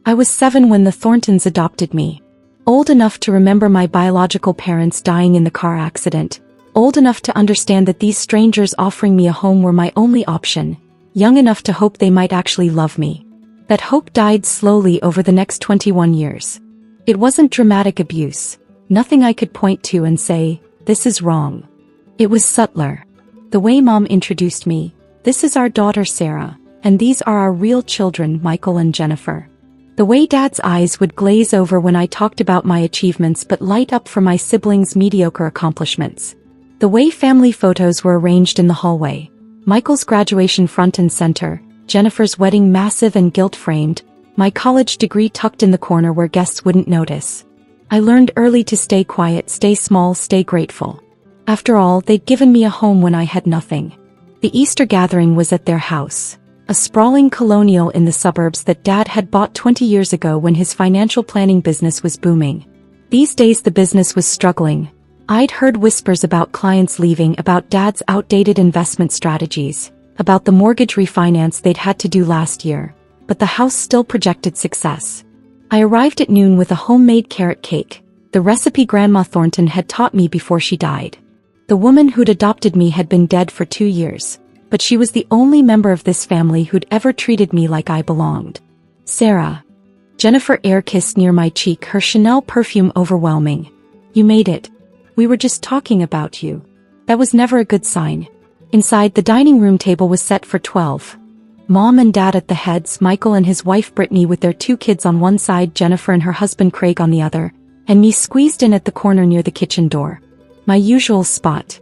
I was 7 when the Thorntons adopted me. Old enough to remember my biological parents dying in the car accident. Old enough to understand that these strangers offering me a home were my only option. Young enough to hope they might actually love me. That hope died slowly over the next 21 years. It wasn't dramatic abuse. Nothing I could point to and say, this is wrong. It was subtler. The way Mom introduced me, this is our daughter Sarah, and these are our real children, Michael and Jennifer. The way Dad's eyes would glaze over when I talked about my achievements but light up for my siblings' mediocre accomplishments. The way family photos were arranged in the hallway. Michael's graduation front and center, Jennifer's wedding massive and gilt-framed, my college degree tucked in the corner where guests wouldn't notice. I learned early to stay quiet, stay small, stay grateful. After all, they'd given me a home when I had nothing. The Easter gathering was at their house. A sprawling colonial in the suburbs that Dad had bought 20 years ago when his financial planning business was booming. These days the business was struggling. I'd heard whispers about clients leaving, about Dad's outdated investment strategies, about the mortgage refinance they'd had to do last year, but the house still projected success. I arrived at noon with a homemade carrot cake, the recipe Grandma Thornton had taught me before she died. The woman who'd adopted me had been dead for 2 years, but she was the only member of this family who'd ever treated me like I belonged. Sarah. Jennifer air-kissed near my cheek, her Chanel perfume overwhelming. You made it. We were just talking about you. That was never a good sign. Inside, the dining room table was set for 12. Mom and Dad at the heads, Michael and his wife Brittany with their 2 kids on one side, Jennifer and her husband Craig on the other, and me squeezed in at the corner near the kitchen door. My usual spot.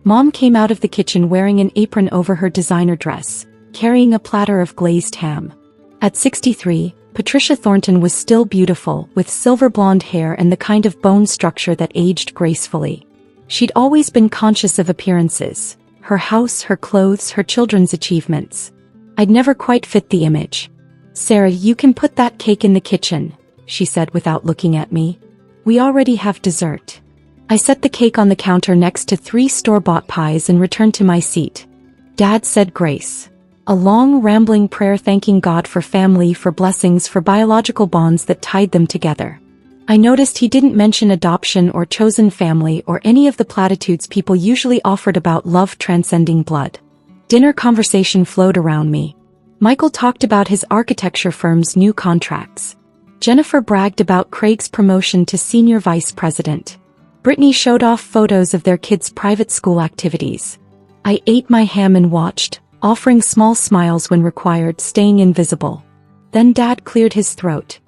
Mom came out of the kitchen wearing an apron over her designer dress, carrying a platter of glazed ham. At 63, Patricia Thornton was still beautiful, with silver blonde hair and the kind of bone structure that aged gracefully. She'd always been conscious of appearances, her house, her clothes, her children's achievements. I'd never quite fit the image. Sarah, you can put that cake in the kitchen, she said without looking at me. We already have dessert. I set the cake on the counter next to 3 store-bought pies and returned to my seat. Dad said grace. A long, rambling prayer thanking God for family, for blessings, for biological bonds that tied them together. I noticed he didn't mention adoption or chosen family or any of the platitudes people usually offered about love transcending blood. Dinner conversation flowed around me. Michael talked about his architecture firm's new contracts. Jennifer bragged about Craig's promotion to senior vice president. Brittany showed off photos of their kids' private school activities. I ate my ham and watched, offering small smiles when required, staying invisible. Then Dad cleared his throat.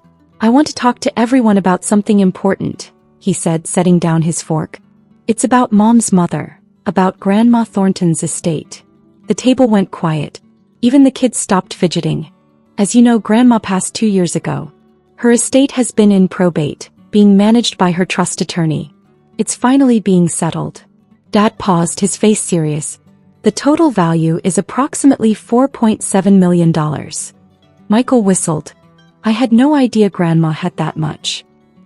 I want to talk to everyone about something important, he said, setting down his fork. It's about Mom's mother, about Grandma Thornton's estate. The table went quiet. Even the kids stopped fidgeting. As you know, Grandma passed 2 years ago. Her estate has been in probate, being managed by her trust attorney. It's finally being settled. Dad paused, his face serious. The total value is approximately $4.7 million. Michael whistled. I had no idea Grandma had that much.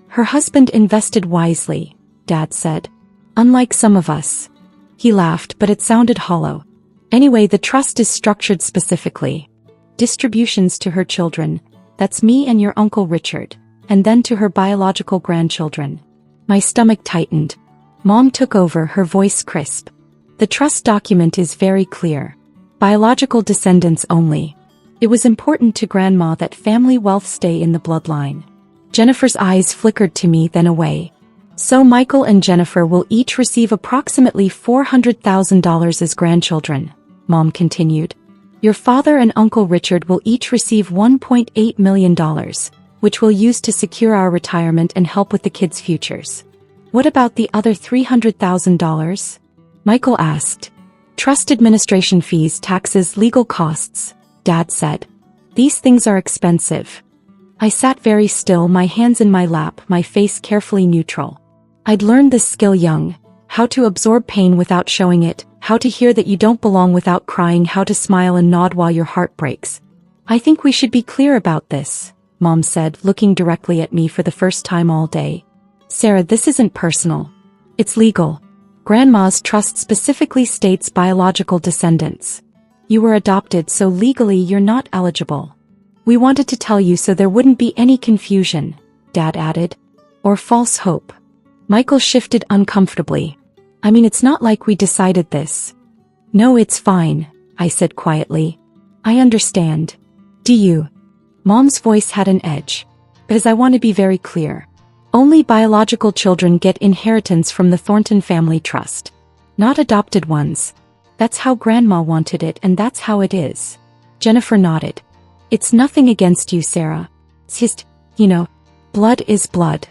Her husband invested wisely, Dad said. Unlike some of us. He laughed, but it sounded hollow. Anyway, the trust is structured specifically. Distributions to her children, that's me and your Uncle Richard, and then to her biological grandchildren. My stomach tightened. Mom took over, her voice crisp. The trust document is very clear. Biological descendants only. It was important to Grandma that family wealth stay in the bloodline. Jennifer's eyes flickered to me, then away. So Michael and Jennifer will each receive approximately $400,000 as grandchildren, Mom continued. Your father and Uncle Richard will each receive $1.8 million, which we'll use to secure our retirement and help with the kids' futures. What about the other $300,000? Michael asked. Trust administration fees, taxes, legal costs, Dad said. These things are expensive. I sat very still, my hands in my lap, my face carefully neutral. I'd learned this skill young, how to absorb pain without showing it, how to hear that you don't belong without crying, how to smile and nod while your heart breaks. I think we should be clear about this, Mom said, looking directly at me for the first time all day. Sarah, this isn't personal. It's legal. Grandma's trust specifically states biological descendants. You were adopted, so legally you're not eligible. We wanted to tell you so there wouldn't be any confusion, Dad added. Or false hope. Michael shifted uncomfortably. I mean, it's not like we decided this. No, it's fine, I said quietly. I understand. Do you? Mom's voice had an edge. Because I want to be very clear. Only biological children get inheritance from the Thornton family trust. Not adopted ones. That's how Grandma wanted it, and that's how it is. Jennifer nodded. It's nothing against you, Sarah. It's just, blood is blood.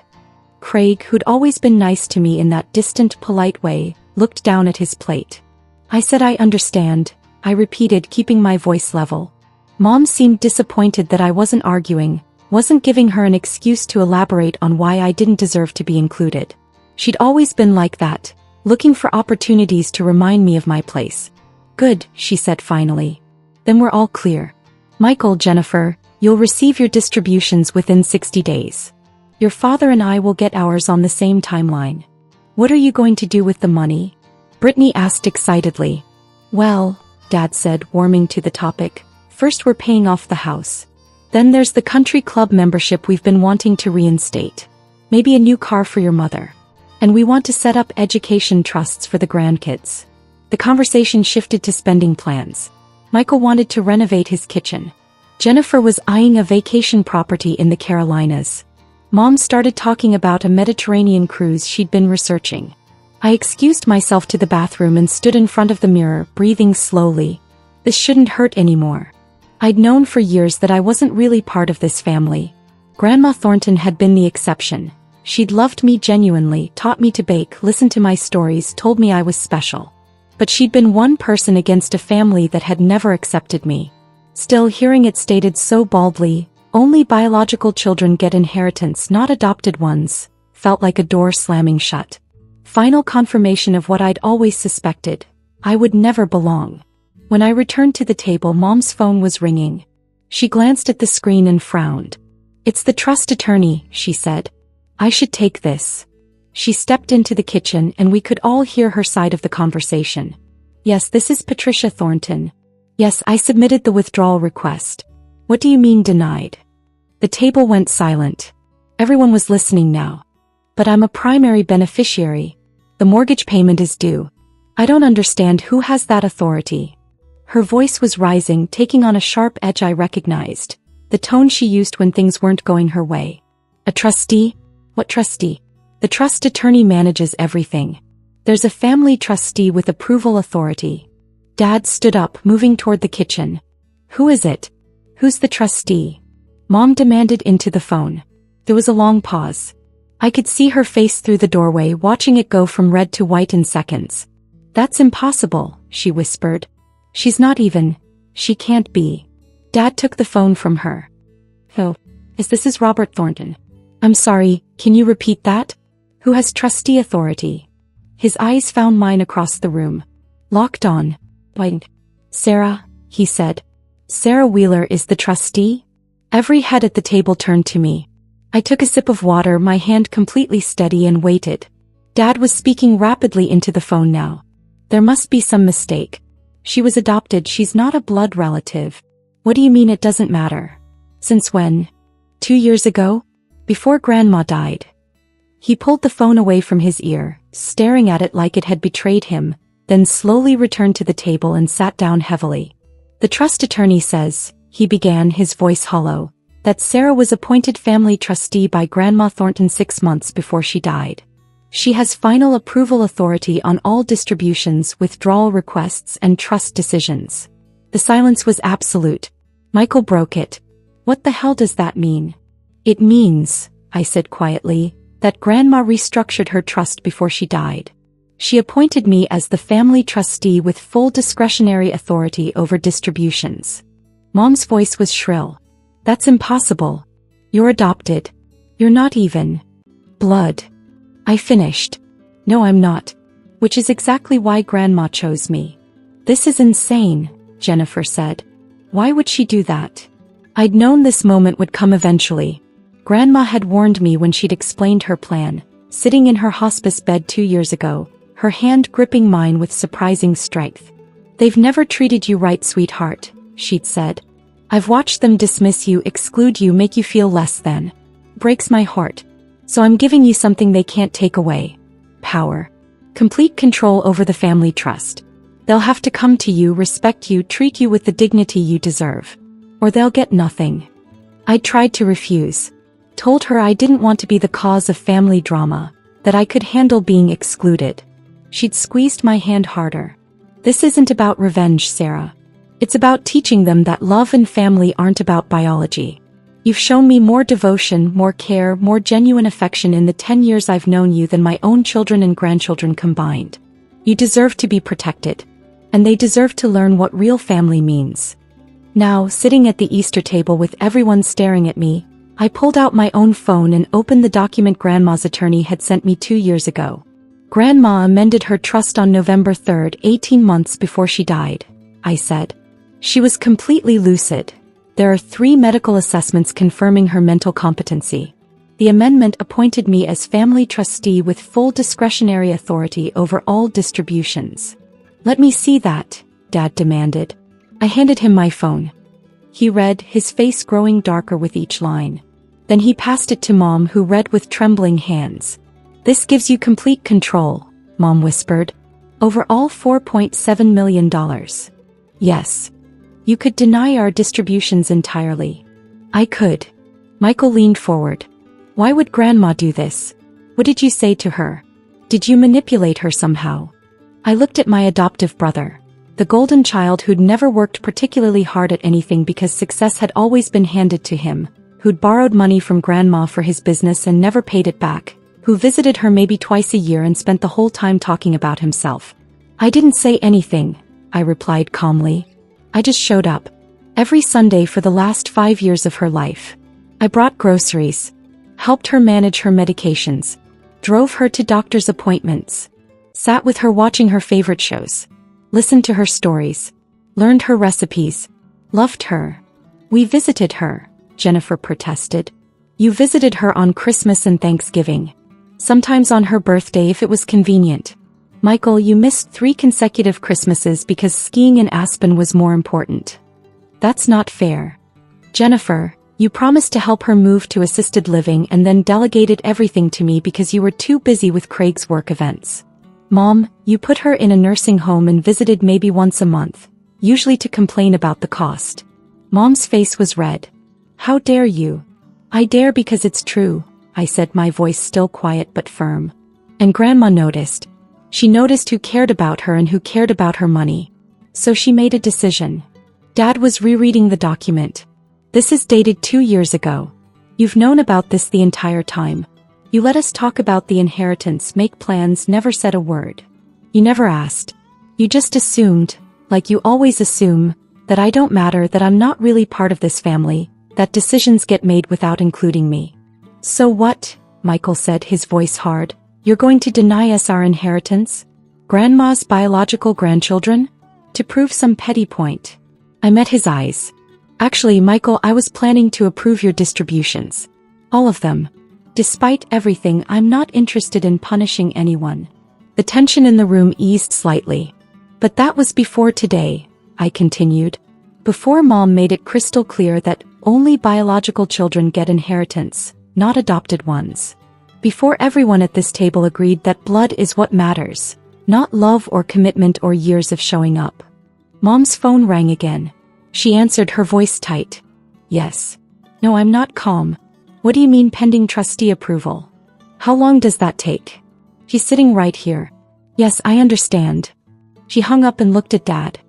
Craig, who'd always been nice to me in that distant, polite way, looked down at his plate. I said I understand, I repeated, keeping my voice level. Mom seemed disappointed that I wasn't arguing, wasn't giving her an excuse to elaborate on why I didn't deserve to be included. She'd always been like that, looking for opportunities to remind me of my place. Good, she said finally. Then we're all clear. Michael, Jennifer, you'll receive your distributions within 60 days. Your father and I will get ours on the same timeline. What are you going to do with the money? Brittany asked excitedly. Well, Dad said, warming to the topic, first we're paying off the house. Then there's the country club membership we've been wanting to reinstate. Maybe a new car for your mother. And we want to set up education trusts for the grandkids. The conversation shifted to spending plans. Michael wanted to renovate his kitchen. Jennifer was eyeing a vacation property in the Carolinas. Mom started talking about a Mediterranean cruise she'd been researching. I excused myself to the bathroom and stood in front of the mirror, breathing slowly. This shouldn't hurt anymore. I'd known for years that I wasn't really part of this family. Grandma Thornton had been the exception. She'd loved me genuinely, taught me to bake, listened to my stories, told me I was special. But she'd been one person against a family that had never accepted me. Still, hearing it stated so baldly, only biological children get inheritance, not adopted ones, felt like a door slamming shut. Final confirmation of what I'd always suspected. I would never belong. When I returned to the table, Mom's phone was ringing. She glanced at the screen and frowned. It's the trust attorney, she said. I should take this. She stepped into the kitchen and we could all hear her side of the conversation. Yes, this is Patricia Thornton. Yes, I submitted the withdrawal request. What do you mean denied? The table went silent. Everyone was listening now. But I'm a primary beneficiary. The mortgage payment is due. I don't understand who has that authority. Her voice was rising, taking on a sharp edge I recognized. The tone she used when things weren't going her way. A trustee? What trustee? The trust attorney manages everything. There's a family trustee with approval authority. Dad stood up, moving toward the kitchen. Who is it? Who's the trustee? Mom demanded into the phone. There was a long pause. I could see her face through the doorway, watching it go from red to white in seconds. That's impossible, she whispered. She's not even. She can't be. Dad took the phone from her. Oh, this is Robert Thornton. I'm sorry, can you repeat that? Who has trustee authority? His eyes found mine across the room. Locked on. Wait. Sarah, he said. Sarah Wheeler is the trustee? Every head at the table turned to me. I took a sip of water, my hand completely steady, and waited. Dad was speaking rapidly into the phone now. There must be some mistake. She was adopted, she's not a blood relative. What do you mean it doesn't matter? Since when? 2 years ago? Before Grandma died. He pulled the phone away from his ear, staring at it like it had betrayed him, then slowly returned to the table and sat down heavily. The trust attorney says, he began, his voice hollow, that Sarah was appointed family trustee by Grandma Thornton 6 months before she died. She has final approval authority on all distributions, withdrawal requests, and trust decisions. The silence was absolute. Michael broke it. What the hell does that mean? It means, I said quietly, that Grandma restructured her trust before she died. She appointed me as the family trustee with full discretionary authority over distributions. Mom's voice was shrill. That's impossible. You're adopted. You're not even blood. I finished. No, I'm not. Which is exactly why Grandma chose me. This is insane, Jennifer said. Why would she do that? I'd known this moment would come eventually. Grandma had warned me when she'd explained her plan, sitting in her hospice bed 2 years ago, her hand gripping mine with surprising strength. They've never treated you right, sweetheart, she'd said. I've watched them dismiss you, exclude you, make you feel less than. Breaks my heart. So I'm giving you something they can't take away. Power. Complete control over the family trust. They'll have to come to you, respect you, treat you with the dignity you deserve. Or they'll get nothing. I tried to refuse. Told her I didn't want to be the cause of family drama, that I could handle being excluded. She'd squeezed my hand harder. This isn't about revenge, Sarah. It's about teaching them that love and family aren't about biology. You've shown me more devotion, more care, more genuine affection in the 10 years I've known you than my own children and grandchildren combined. You deserve to be protected. And they deserve to learn what real family means. Now, sitting at the Easter table with everyone staring at me, I pulled out my own phone and opened the document Grandma's attorney had sent me 2 years ago. Grandma amended her trust on November 3rd, 18 months before she died, I said. She was completely lucid. There are 3 medical assessments confirming her mental competency. The amendment appointed me as family trustee with full discretionary authority over all distributions. Let me see that, Dad demanded. I handed him my phone. He read, his face growing darker with each line. Then he passed it to Mom, who read with trembling hands. This gives you complete control, Mom whispered. Over all $4.7 million. Yes. You could deny our distributions entirely. I could. Michael leaned forward. Why would Grandma do this? What did you say to her? Did you manipulate her somehow? I looked at my adoptive brother, the golden child who'd never worked particularly hard at anything because success had always been handed to him, who'd borrowed money from Grandma for his business and never paid it back, who visited her maybe twice a year and spent the whole time talking about himself. I didn't say anything, I replied calmly. I just showed up. Every Sunday for the last 5 years of her life. I brought groceries, helped her manage her medications, drove her to doctor's appointments, sat with her watching her favorite shows, listened to her stories, learned her recipes, loved her. We visited her, Jennifer protested. You visited her on Christmas and Thanksgiving. Sometimes on her birthday if it was convenient. Michael, you missed 3 consecutive Christmases because skiing in Aspen was more important. That's not fair. Jennifer, you promised to help her move to assisted living and then delegated everything to me because you were too busy with Craig's work events. Mom, you put her in a nursing home and visited maybe once a month, usually to complain about the cost. Mom's face was red. How dare you? I dare because it's true, I said, my voice still quiet but firm. And Grandma noticed. She noticed who cared about her and who cared about her money. So she made a decision. Dad was rereading the document. This is dated 2 years ago. You've known about this the entire time. You let us talk about the inheritance, make plans, never said a word. You never asked. You just assumed, like you always assume, that I don't matter, that I'm not really part of this family, that decisions get made without including me. So what? Michael said, his voice hard. You're going to deny us our inheritance? Grandma's biological grandchildren? To prove some petty point. I met his eyes. Actually, Michael, I was planning to approve your distributions. All of them. Despite everything, I'm not interested in punishing anyone. The tension in the room eased slightly. But that was before today, I continued. Before Mom made it crystal clear that only biological children get inheritance, not adopted ones. Before everyone at this table agreed that blood is what matters, not love or commitment or years of showing up. Mom's phone rang again. She answered, her voice tight. Yes. No, I'm not calm. What do you mean pending trustee approval? How long does that take? She's sitting right here. Yes, I understand. She hung up and looked at Dad.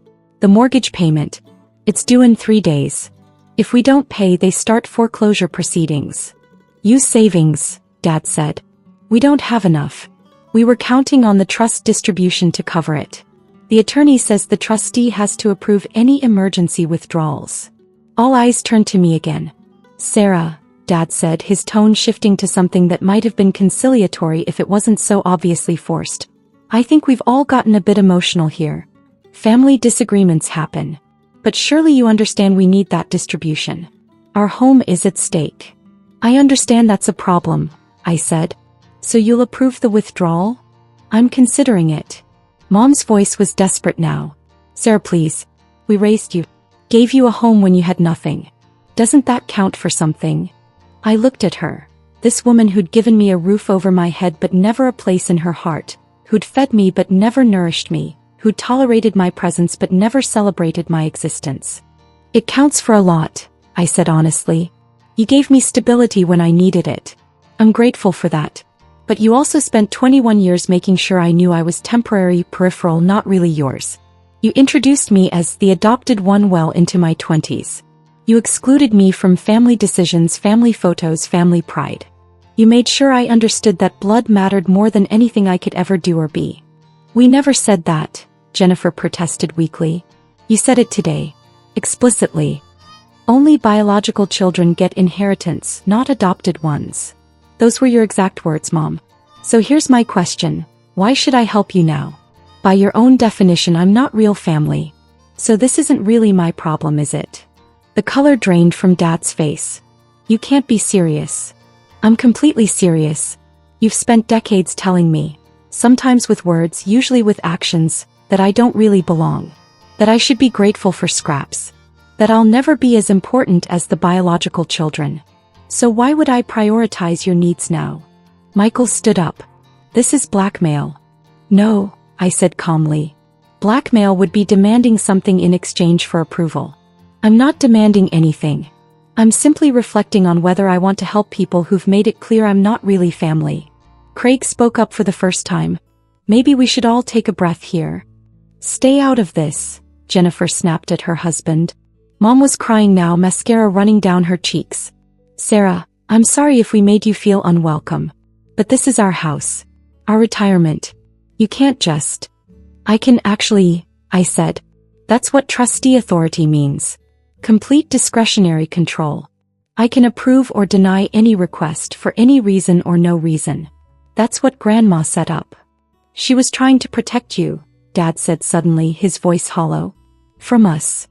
The mortgage payment. It's due in 3 days. If we don't pay, they start foreclosure proceedings. Use savings, Dad said. We don't have enough. We were counting on the trust distribution to cover it. The attorney says the trustee has to approve any emergency withdrawals. All eyes turned to me again. Sarah, Dad said, his tone shifting to something that might have been conciliatory if it wasn't so obviously forced. I think we've all gotten a bit emotional here. Family disagreements happen. But surely you understand we need that distribution. Our home is at stake. I understand that's a problem, I said. So you'll approve the withdrawal? I'm considering it. Mom's voice was desperate now. Sarah, please. We raised you. Gave you a home when you had nothing. Doesn't that count for something? I looked at her. This woman who'd given me a roof over my head but never a place in her heart, who'd fed me but never nourished me, who'd tolerated my presence but never celebrated my existence. It counts for a lot, I said honestly. You gave me stability when I needed it. I'm grateful for that. But you also spent 21 years making sure I knew I was temporary, peripheral, not really yours. You introduced me as the adopted one well into my 20s. You excluded me from family decisions, family photos, family pride. You made sure I understood that blood mattered more than anything I could ever do or be. We never said that, Jennifer protested weakly. You said it today. Explicitly. Only biological children get inheritance, not adopted ones. Those were your exact words, Mom. So here's my question. Why should I help you now? By your own definition, I'm not real family. So this isn't really my problem, is it? The color drained from Dad's face. You can't be serious. I'm completely serious. You've spent decades telling me, sometimes with words, usually with actions, that I don't really belong. That I should be grateful for scraps. That I'll never be as important as the biological children. So why would I prioritize your needs now? Michael stood up. This is blackmail. No, I said calmly. Blackmail would be demanding something in exchange for approval. I'm not demanding anything. I'm simply reflecting on whether I want to help people who've made it clear I'm not really family. Craig spoke up for the first time. Maybe we should all take a breath here. Stay out of this, Jennifer snapped at her husband. Mom was crying now, mascara running down her cheeks. Sarah, I'm sorry if we made you feel unwelcome. But this is our house. Our retirement. You can't just... I can actually, I said. That's what trustee authority means. Complete discretionary control. I can approve or deny any request for any reason or no reason. That's what Grandma set up. She was trying to protect you, Dad said suddenly, his voice hollow. From us.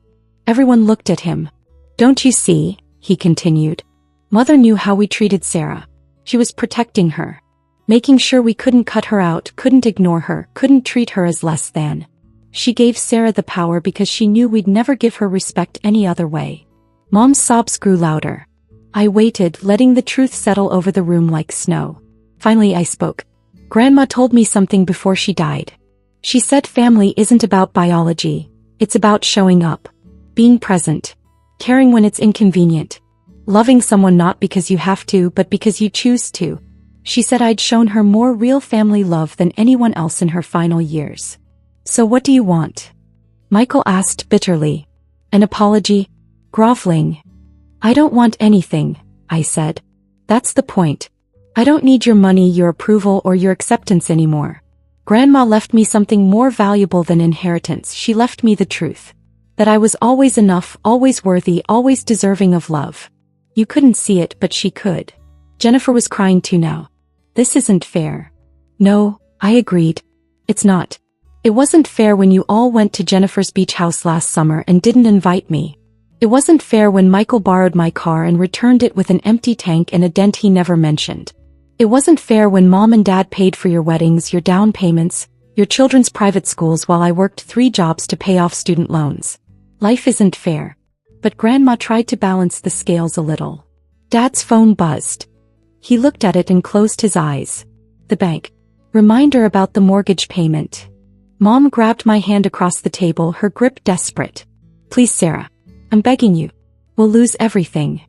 Everyone looked at him. Don't you see, he continued. Mother knew how we treated Sarah. She was protecting her. Making sure we couldn't cut her out, couldn't ignore her, couldn't treat her as less than. She gave Sarah the power because she knew we'd never give her respect any other way. Mom's sobs grew louder. I waited, letting the truth settle over the room like snow. Finally I spoke. Grandma told me something before she died. She said family isn't about biology. It's about showing up. Being present. Caring when it's inconvenient. Loving someone not because you have to, but because you choose to. She said I'd shown her more real family love than anyone else in her final years. So what do you want? Michael asked bitterly. An apology? Groveling. I don't want anything, I said. That's the point. I don't need your money, your approval, or your acceptance anymore. Grandma left me something more valuable than inheritance. She left me the truth. That I was always enough, always worthy, always deserving of love. You couldn't see it, but she could. Jennifer was crying too now. This isn't fair. No, I agreed. It's not. It wasn't fair when you all went to Jennifer's beach house last summer and didn't invite me. It wasn't fair when Michael borrowed my car and returned it with an empty tank and a dent he never mentioned. It wasn't fair when Mom and Dad paid for your weddings, your down payments, your children's private schools while I worked 3 jobs to pay off student loans. Life isn't fair. But Grandma tried to balance the scales a little. Dad's phone buzzed. He looked at it and closed his eyes. The bank. Reminder about the mortgage payment. Mom grabbed my hand across the table, her grip desperate. Please, Sarah. I'm begging you. We'll lose everything.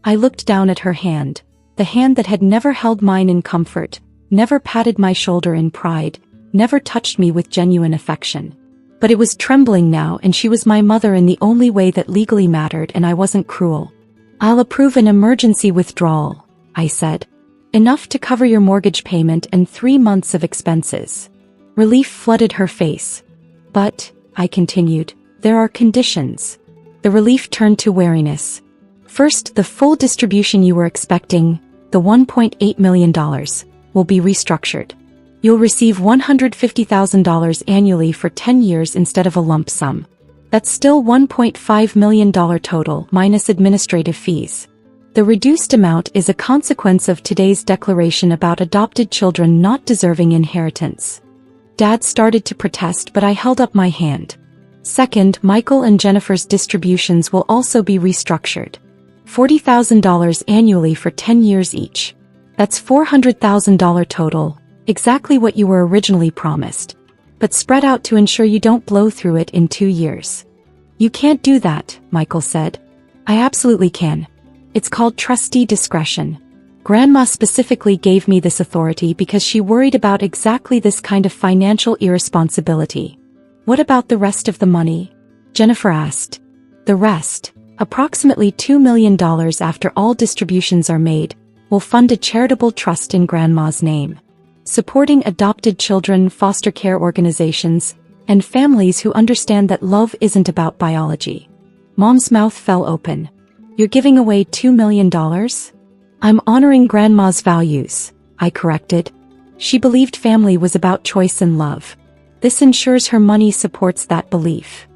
I looked down at her hand. The hand that had never held mine in comfort, never patted my shoulder in pride, never touched me with genuine affection. But it was trembling now, and she was my mother in the only way that legally mattered, and I wasn't cruel. I'll approve an emergency withdrawal, I said. Enough to cover your mortgage payment and 3 months of expenses. Relief flooded her face. But, I continued, there are conditions. The relief turned to wariness. First, the full distribution you were expecting, the $1.8 million, will be restructured. You'll receive $150,000 annually for 10 years instead of a lump sum. That's still $1.5 million total, minus administrative fees. The reduced amount is a consequence of today's declaration about adopted children not deserving inheritance. Dad started to protest, but I held up my hand. Second, Michael and Jennifer's distributions will also be restructured. $40,000 annually for 10 years each. That's $400,000 total, exactly what you were originally promised. But spread out to ensure you don't blow through it in 2 years. You can't do that, Michael said. I absolutely can. It's called trustee discretion. Grandma specifically gave me this authority because she worried about exactly this kind of financial irresponsibility. What about the rest of the money? Jennifer asked. The rest, approximately $2 million after all distributions are made, will fund a charitable trust in Grandma's name, supporting adopted children, foster care organizations, and families who understand that love isn't about biology. Mom's mouth fell open. You're giving away $2 million? I'm honoring Grandma's values, I corrected. She believed family was about choice and love. This ensures her money supports that belief.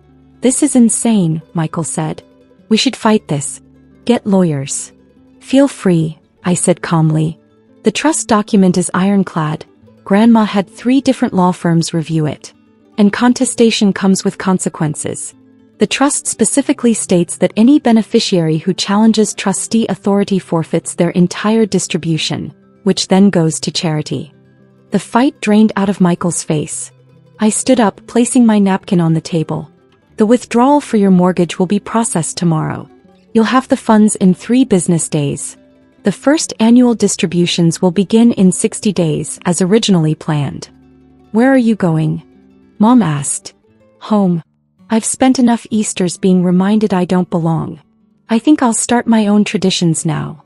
This is insane, Michael said. We should fight this. Get lawyers. Feel free, I said calmly. The trust document is ironclad. Grandma had 3 different law firms review it. And contestation comes with consequences. The trust specifically states that any beneficiary who challenges trustee authority forfeits their entire distribution, which then goes to charity. The fight drained out of Michael's face. I stood up, placing my napkin on the table. The withdrawal for your mortgage will be processed tomorrow. You'll have the funds in 3 business days. The first annual distributions will begin in 60 days as originally planned. Where are you going? Mom asked. Home. I've spent enough Easters being reminded I don't belong. I think I'll start my own traditions now.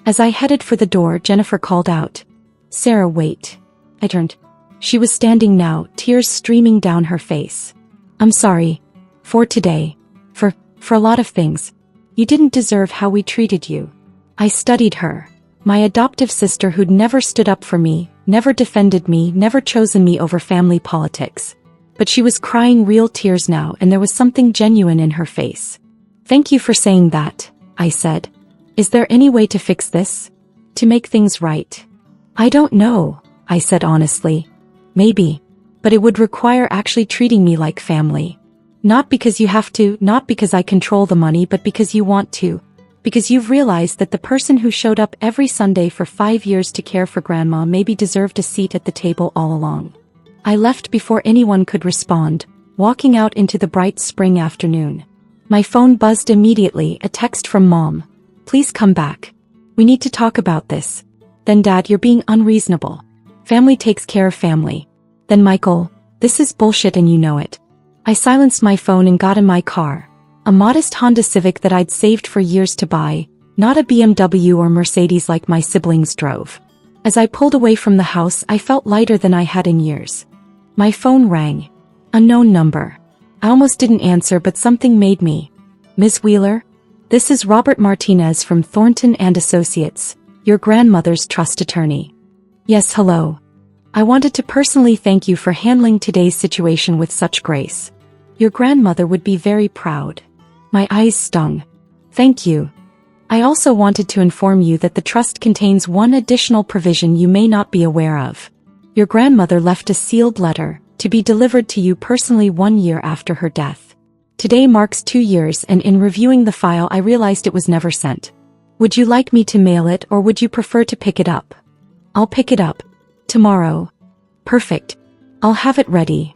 As I headed for the door, Jennifer called out. Sarah, wait. I turned. She was standing now, tears streaming down her face. I'm sorry. For today. For a lot of things. You didn't deserve how we treated you. I studied her. My adoptive sister who'd never stood up for me, never defended me, never chosen me over family politics. But she was crying real tears now, and there was something genuine in her face. Thank you for saying that, I said. Is there any way to fix this? To make things right? I don't know, I said honestly. Maybe. But it would require actually treating me like family. Not because you have to, not because I control the money, but because you want to. Because you've realized that the person who showed up every Sunday for 5 years to care for Grandma maybe deserved a seat at the table all along. I left before anyone could respond, walking out into the bright spring afternoon. My phone buzzed immediately, a text from Mom. Please come back. We need to talk about this. Then Dad, you're being unreasonable. Family takes care of family. Then Michael, this is bullshit and you know it. I silenced my phone and got in my car. A modest Honda Civic that I'd saved for years to buy, not a BMW or Mercedes like my siblings drove. As I pulled away from the house, I felt lighter than I had in years. My phone rang. Unknown number. I almost didn't answer, but something made me. Ms. Wheeler? This is Robert Martinez from Thornton and Associates, your grandmother's trust attorney. Yes, hello. I wanted to personally thank you for handling today's situation with such grace. Your grandmother would be very proud. My eyes stung. Thank you. I also wanted to inform you that the trust contains one additional provision you may not be aware of. Your grandmother left a sealed letter, to be delivered to you personally 1 year after her death. Today marks 2 years, and in reviewing the file I realized it was never sent. Would you like me to mail it, or would you prefer to pick it up? I'll pick it up. Tomorrow. Perfect. I'll have it ready.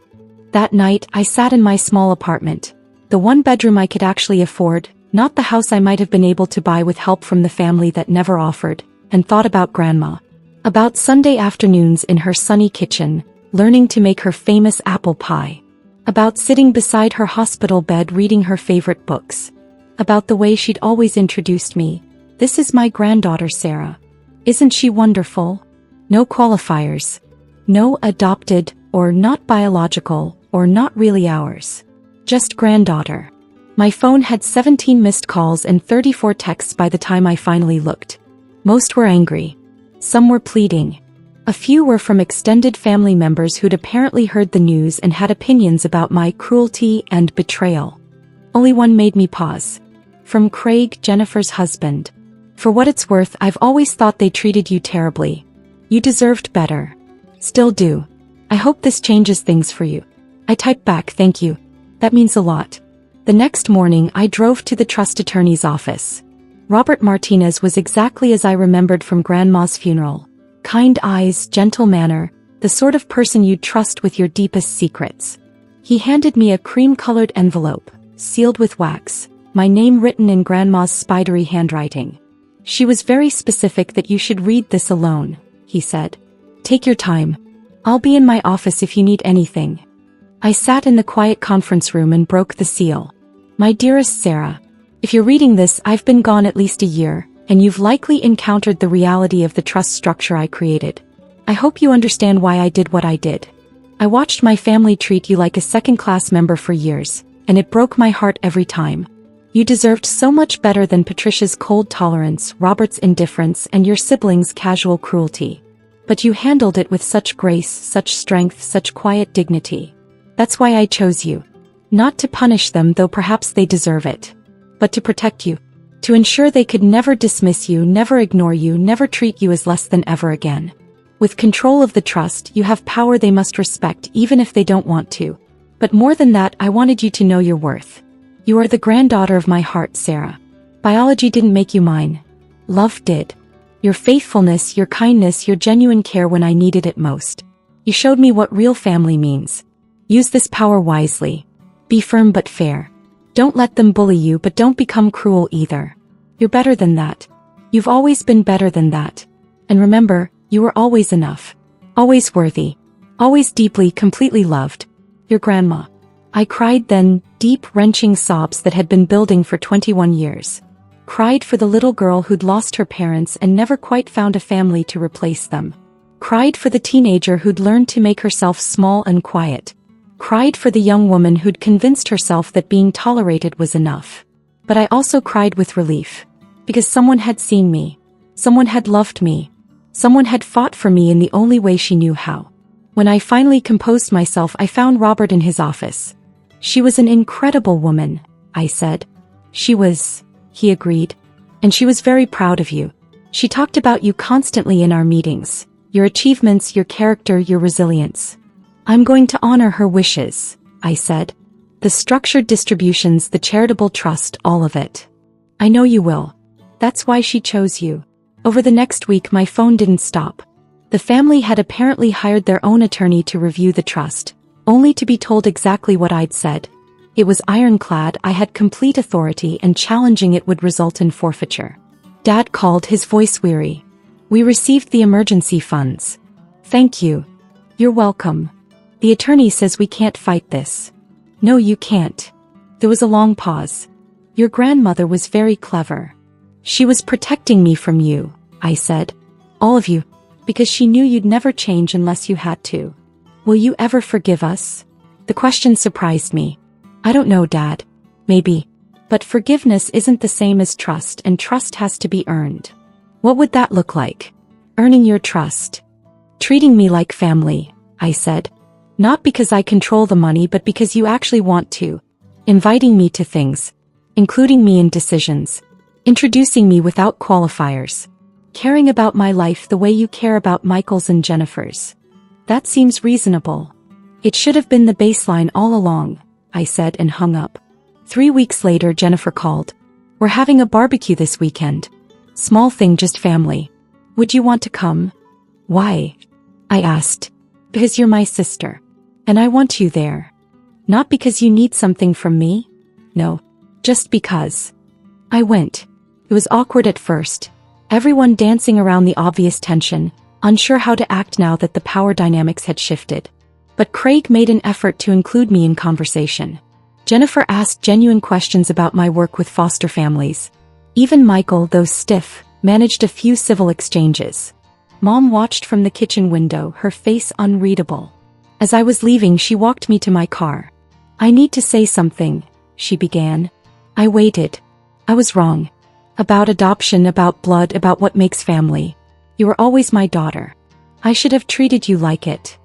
That night, I sat in my small apartment. The 1 bedroom I could actually afford, not the house I might have been able to buy with help from the family that never offered, and thought about Grandma. About Sunday afternoons in her sunny kitchen, learning to make her famous apple pie. About sitting beside her hospital bed reading her favorite books. About the way she'd always introduced me. This is my granddaughter Sarah. Isn't she wonderful? No qualifiers. No adopted, or not biological, or not really ours. Just granddaughter. My phone had 17 missed calls and 34 texts by the time I finally looked. Most were angry. Some were pleading. A few were from extended family members who'd apparently heard the news and had opinions about my cruelty and betrayal. Only one made me pause. From Craig, Jennifer's husband. For what it's worth, I've always thought they treated you terribly. You deserved better. Still do. I hope this changes things for you. I typed back, thank you. That means a lot. The next morning, I drove to the trust attorney's office. Robert Martinez was exactly as I remembered from Grandma's funeral. Kind eyes, gentle manner, the sort of person you'd trust with your deepest secrets. He handed me a cream-colored envelope, sealed with wax, my name written in Grandma's spidery handwriting. She was very specific that you should read this alone, he said. Take your time. I'll be in my office if you need anything. I sat in the quiet conference room and broke the seal. My dearest Sarah, if you're reading this, I've been gone at least a year, and you've likely encountered the reality of the trust structure I created. I hope you understand why I did what I did. I watched my family treat you like a second-class member for years, and it broke my heart every time. You deserved so much better than Patricia's cold tolerance, Robert's indifference, and your siblings' casual cruelty. But you handled it with such grace, such strength, such quiet dignity. That's why I chose you. Not to punish them, though perhaps they deserve it. But to protect you. To ensure they could never dismiss you, never ignore you, never treat you as less than ever again. With control of the trust, you have power they must respect even if they don't want to. But more than that, I wanted you to know your worth. You are the granddaughter of my heart, Sarah. Biology didn't make you mine. Love did. Your faithfulness, your kindness, your genuine care when I needed it most. You showed me what real family means. Use this power wisely. Be firm but fair. Don't let them bully you, but don't become cruel either. You're better than that. You've always been better than that. And remember, you were always enough. Always worthy. Always deeply, completely loved. Your grandma. I cried then, deep, wrenching sobs that had been building for 21 years. Cried for the little girl who'd lost her parents and never quite found a family to replace them. Cried for the teenager who'd learned to make herself small and quiet. Cried for the young woman who'd convinced herself that being tolerated was enough. But I also cried with relief. Because someone had seen me. Someone had loved me. Someone had fought for me in the only way she knew how. When I finally composed myself, I found Robert in his office. She was an incredible woman, I said. She was, he agreed. And she was very proud of you. She talked about you constantly in our meetings. Your achievements, your character, your resilience. I'm going to honor her wishes, I said. The structured distributions, the charitable trust, all of it. I know you will. That's why she chose you. Over the next week, my phone didn't stop. The family had apparently hired their own attorney to review the trust, only to be told exactly what I'd said. It was ironclad, I had complete authority, and challenging it would result in forfeiture. Dad called, his voice weary. We received the emergency funds. Thank you. You're welcome. The attorney says we can't fight this. No, you can't. There was a long pause. Your grandmother was very clever. She was protecting me from you, I said. All of you. Because she knew you'd never change unless you had to. Will you ever forgive us? The question surprised me. I don't know, Dad. Maybe. But forgiveness isn't the same as trust, and trust has to be earned. What would that look like? Earning your trust. Treating me like family, I said. Not because I control the money, but because you actually want to. Inviting me to things. Including me in decisions. Introducing me without qualifiers. Caring about my life the way you care about Michael's and Jennifer's. That seems reasonable. It should have been the baseline all along, I said and hung up. 3 weeks later, Jennifer called. We're having a barbecue this weekend. Small thing, just family. Would you want to come? Why? I asked. Because you're my sister. And I want you there. Not because you need something from me? No. Just because. I went. It was awkward at first. Everyone dancing around the obvious tension, unsure how to act now that the power dynamics had shifted. But Craig made an effort to include me in conversation. Jennifer asked genuine questions about my work with foster families. Even Michael, though stiff, managed a few civil exchanges. Mom watched from the kitchen window, her face unreadable. As I was leaving, she walked me to my car. I need to say something, she began. I waited. I was wrong. About adoption, about blood, about what makes family. You were always my daughter. I should have treated you like it.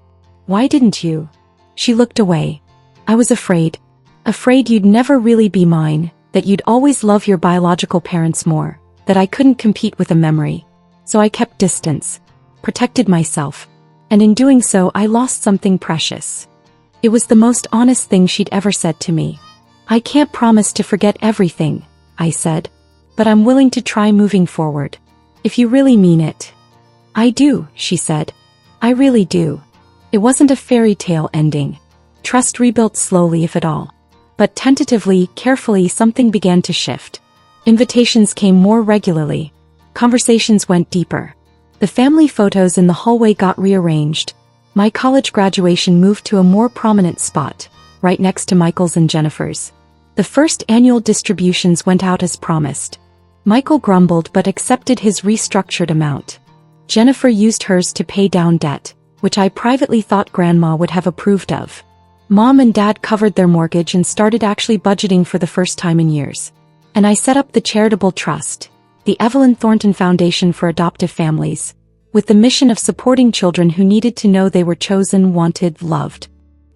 Why didn't you? She looked away. I was afraid. Afraid you'd never really be mine, that you'd always love your biological parents more, that I couldn't compete with a memory. So I kept distance. Protected myself. And in doing so, I lost something precious. It was the most honest thing she'd ever said to me. "I can't promise to forget everything," I said, "but I'm willing to try moving forward. If you really mean it." "I do," she said. "I really do." It wasn't a fairy tale ending. Trust rebuilt slowly, if at all. But tentatively, carefully, something began to shift. Invitations came more regularly. Conversations went deeper. The family photos in the hallway got rearranged. My college graduation moved to a more prominent spot, right next to Michael's and Jennifer's. The first annual distributions went out as promised. Michael grumbled but accepted his restructured amount. Jennifer used hers to pay down debt, which I privately thought Grandma would have approved of. Mom and Dad covered their mortgage and started actually budgeting for the first time in years. And I set up the charitable trust, the Evelyn Thornton Foundation for Adoptive Families, with the mission of supporting children who needed to know they were chosen, wanted, loved.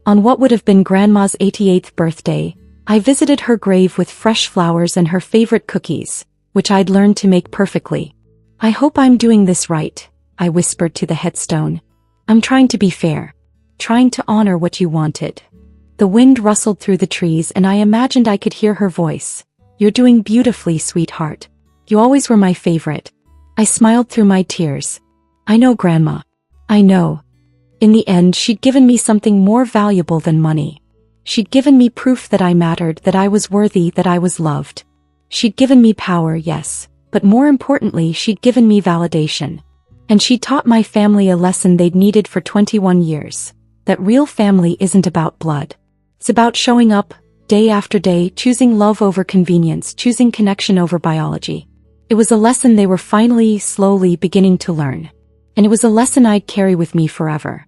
On what would have been Grandma's 88th birthday, I visited her grave with fresh flowers and her favorite cookies, which I'd learned to make perfectly. "I hope I'm doing this right," I whispered to the headstone. "I'm trying to be fair. Trying to honor what you wanted." The wind rustled through the trees and I imagined I could hear her voice. "You're doing beautifully, sweetheart. You always were my favorite." I smiled through my tears. "I know, Grandma. I know." In the end, she'd given me something more valuable than money. She'd given me proof that I mattered, that I was worthy, that I was loved. She'd given me power, yes, but more importantly, she'd given me validation. And she taught my family a lesson they'd needed for 21 years, that real family isn't about blood. It's about showing up, day after day, choosing love over convenience, choosing connection over biology. It was a lesson they were finally, slowly beginning to learn. And it was a lesson I'd carry with me forever.